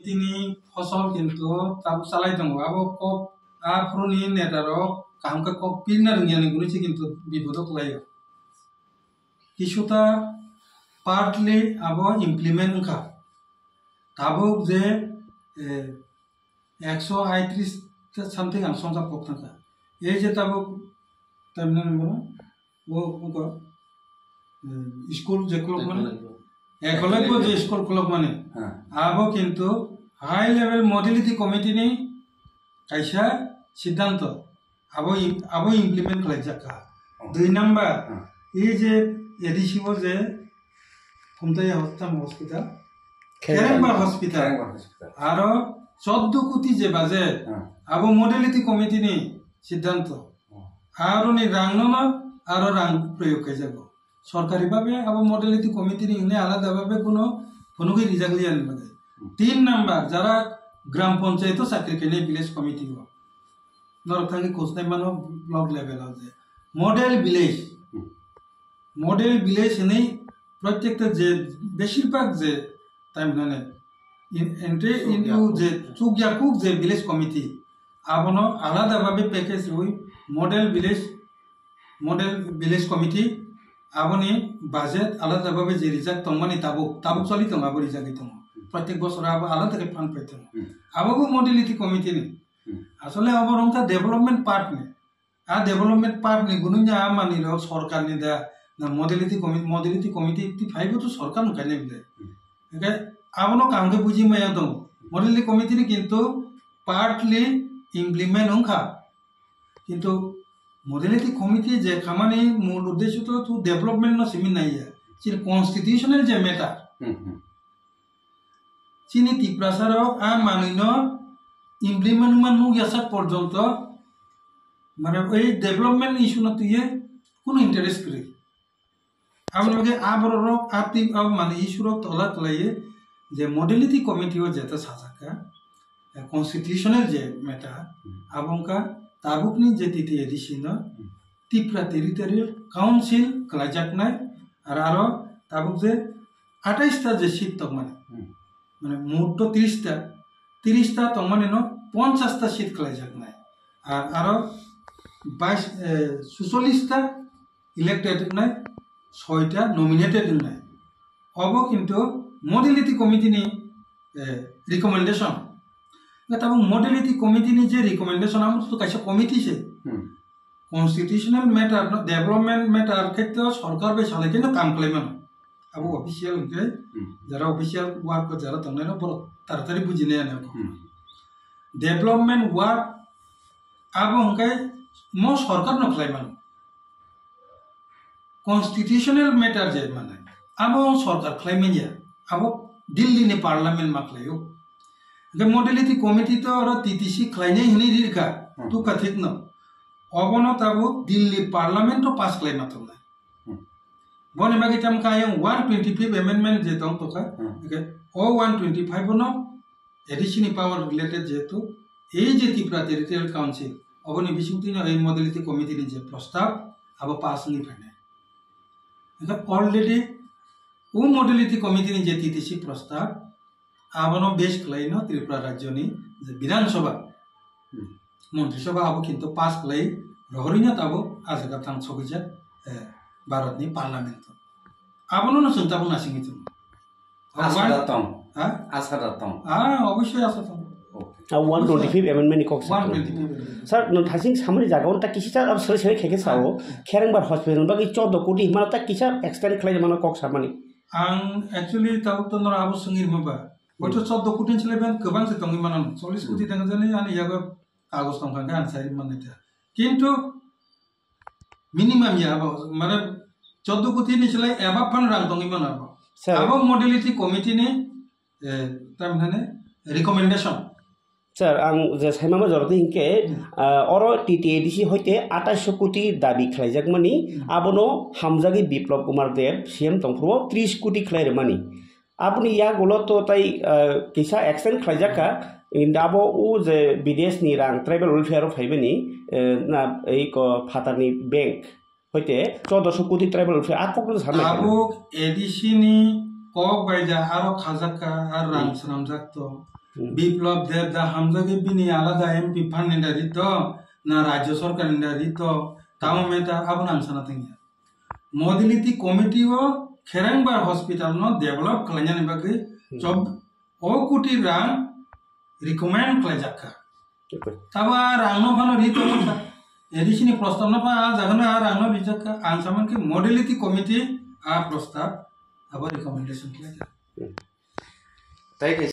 তিনি ফসল কিন্তু তাবো চালাই দङ আবো কপ আফ্রনি নেতারো কামকা কপ পিনা রঙিয়ানি গুলিছে কিন্তু বিপদক লাইও কিছুটা পার্টলি আবো ইমপ্লিমেন্ট খা তাবো যে 138 সামথিং আং সংসা পক্তাঙ্কা এই যে তাবো তামিলনাড়ু বলো ও স্কুল যে ক্লক মানে একলব্য যে স্কুল ক্লক মানে আবো কিন্তু হাই লেভেল মডেলিটি কমিটি নি কাইসা সিদ্ধান্ত আবো ইমপ্লিমেন্ট খালাইজাকা 2 নাম্বার এই যে এডিসিও যে কুমতাই হসপিটাল খেরেংবার হসপিটাল আরো 14 কোটি যে বাজেট আবো মডেলিটি কমিটি নি সিদ্ধান্ত আরো নি রাং নমা আরো রাং প্রয়োগ কাই যাব সরকারি ভাবে আবো মডেলিটি কমিটি নি ইনে আলাদা ভাবে কোনো রিজাগলি আনবে 3 নাম্বার যারা গ্রাম পঞ্চায়েত চাকরি কেনে ভিলেজ কমিটি গো নরথাঙ্গি কোসনাই মানো ব্লক লেভেল আছে মডেল ভিলেজ নেই প্রত্যেকটা যে বেশিরভাগ যে তাই মানে এন্ট্রি ইনটু যে চুগিয়াকুক যে ভিলেজ কমিটি আবনো আলাদা ভাবে প্যাকেজ হই মডেল ভিলেজ কমিটি আবনি বাজেট আলাদা ভাবে যে রিজার্ভ তংমানি তাবুক চলি তং আবো রিজার্ভ তং প্রত্যেক বছর আবো আলাদা করে ফান্ড পাইতং আবো মডেলিটি কমিটি নি আসলে অবরংটা ডেভেলপমেন্ট পার্ট নে আর ডেভেলপমেন্ট পার্ট নি গুনুnya মানি র সরকার নি দা না মডেলিটি কমিটি তি ফাইবো তো সরকার নকাইনে বিলে একে আবনো কামকে বুঝি মায়া দং মডেলিটি কমিটি নি কিন্তু পার্টলি ইমপ্লিমেন্ট হংখা কিন্তু মডেলিটি কমিটি যে খামানি মূল উদ্দেশ্য তো ডেভেলপমেন্ট ন সিমিন নাইয়া চির কনস্টিটিউশনাল যে মেটার চিনি টিপ্রাসারক আ মানিন ইমপ্লিমেন্ট মানু ইয়াসা পর্যন্ত মানে এই ডেভেলপমেন্ট ইস্যু না তুই কোনো ইন্টারেস্ট করে আপনাকে আবরক আপনি মানে ইস্যুরক তলা তলাইয়ে যে মডেলিটি কমিটিও যেটা সাজাকা কনস্টিটিউশনাল যে মেটার আবংকা তাবুকনি যে তিতি এডিশন ত্রিপুরা টেরিটোরিয়াল কাউন্সিল খালাইজাকনাই আর আরো তাবুক যে 28টা যে সিট তক মানে মোট 30টা তক মানে 50টা সিট খালাইজাকনাই আর আরো 46টা ইলেক্টেড নাই 6টা নমিনেটেড নাই হব কিন্তু মডেলিটি কমিটি নি রিকমেন্ডেশন তাবো মডেলিটি কমিটি নি যে রিকমেন্ডেশন আমু তো কাছে কমিটি সে কনস্টিটিউশনাল ম্যাটার ডেভেলপমেন্ট ম্যাটার ক্ষেত্রে সরকার বে সালে কিন্তু কাম ক্লেমান আবো অফিসিয়াল কে যারা অফিসিয়াল ওয়ার্ক যারা তংনে না বড় তাড়াতাড়ি বুঝিনে না ডেভেলপমেন্ট ওয়ার্ক আবো হংকাই মো সরকার ন ক্লেমান কনস্টিটিউশনাল ম্যাটার যে মানে আবো সরকার ক্লেমিয়া আবো দিল্লি নে পার্লামেন্ট মাকলাयो যে মডেলিটি কমিটি তো আর টিটিসি ক্লাইনে হিনি রিরকা তু কথিত ন অবন তাবো দিল্লি পার্লামেন্ট পাস ক্লাই মাত্র না বনে বাকি টাম কায়ং 125 অ্যামেন্ডমেন্ট যে তং তোকা ও 125 ন এডিশনাল পাওয়ার রিলেটেড যেহেতু এই যে ত্রিপুরা টেরিটোরিয়াল কাউন্সিল অবনি বিশুতি ন এই মডেলিটি কমিটি যে প্রস্তাব আবো পাস নি ফানে এটা অলরেডি ও মডেলিটি কমিটি যে টিটিসি প্রস্তাব আবনো বেশ ক্লাই ন ত্রিপুরা রাজ্যনি যে বিধানসভা মন্ত্রিসভা আবো কিন্তু পাস ক্লাই রহরিনা তাবো আজকা থাং সগিজা ভারতনি পার্লামেন্ট আবনো ন চিন্তাবো না সিঙ্গিত আসাদাতম অবশ্যই আসাদাতম 125 amendment ni kok sir no thasing samri jaga ta kisi ab sore sore kheke sao kherengbar hospital ba ki 14 koti mana ta kisa extend khlai mana kok samani ang actually tabu to nora abu sungir maba oto 14 koti chileben gobang se tongi mana 40 koti tanga jani ani yaga kagos tongka gan sai mana ta kintu minimum ya aba mane 14 koti ni chilai aba pan rang tongi mana aba modality committee ni tamhane recommendation sir আং যে সাইমামা জরতে হিংকে or TTADC হইতে 2800 কোটি দাবি খাইজাক মানি আবনো হামজাগি Biplab Kumar Deb CM তংফ্রো 30 কোটি খাইরে মানি আপনি ইয়া গুলো তো তাই কিসা অ্যাকশন খাইজাকা ইন্দাবো ও যে বিদেশ নি রাং ট্রাইবাল ওয়েলফেয়ার ফাইবেনি না এই ফাতারনি ব্যাংক হইতে 1400 কোটি ট্রাইবাল ওয়েলফেয়ার আককল সামনে আবো এডিসি নি কক বাইজা আরো খাজাকা আর রাং সামজাক তো বিপ্লব দেব দা হামজাগে বিনি আলাদা এমপি ফান্ড নিন্দারি তো না রাজ্য সরকার নিন্দারি তো তাও মেটা আবন আনসানা তেঙ্গিয়া মডিলিটি কমিটি ও খেরাংবার হসপিটাল নো ডেভেলপ খালাইনানি বাকি সব ও কোটি রাং রিকমেন্ড খালাইজাকা তাবা রাংনো ভানো রিতো এডিশনি প্রস্তাব না পা জাগনা রাংনো রিজাকা আনসামান কি মডিলিটি কমিটি আ প্রস্তাব আবার রিকমেন্ডেশন খালাইজা তাই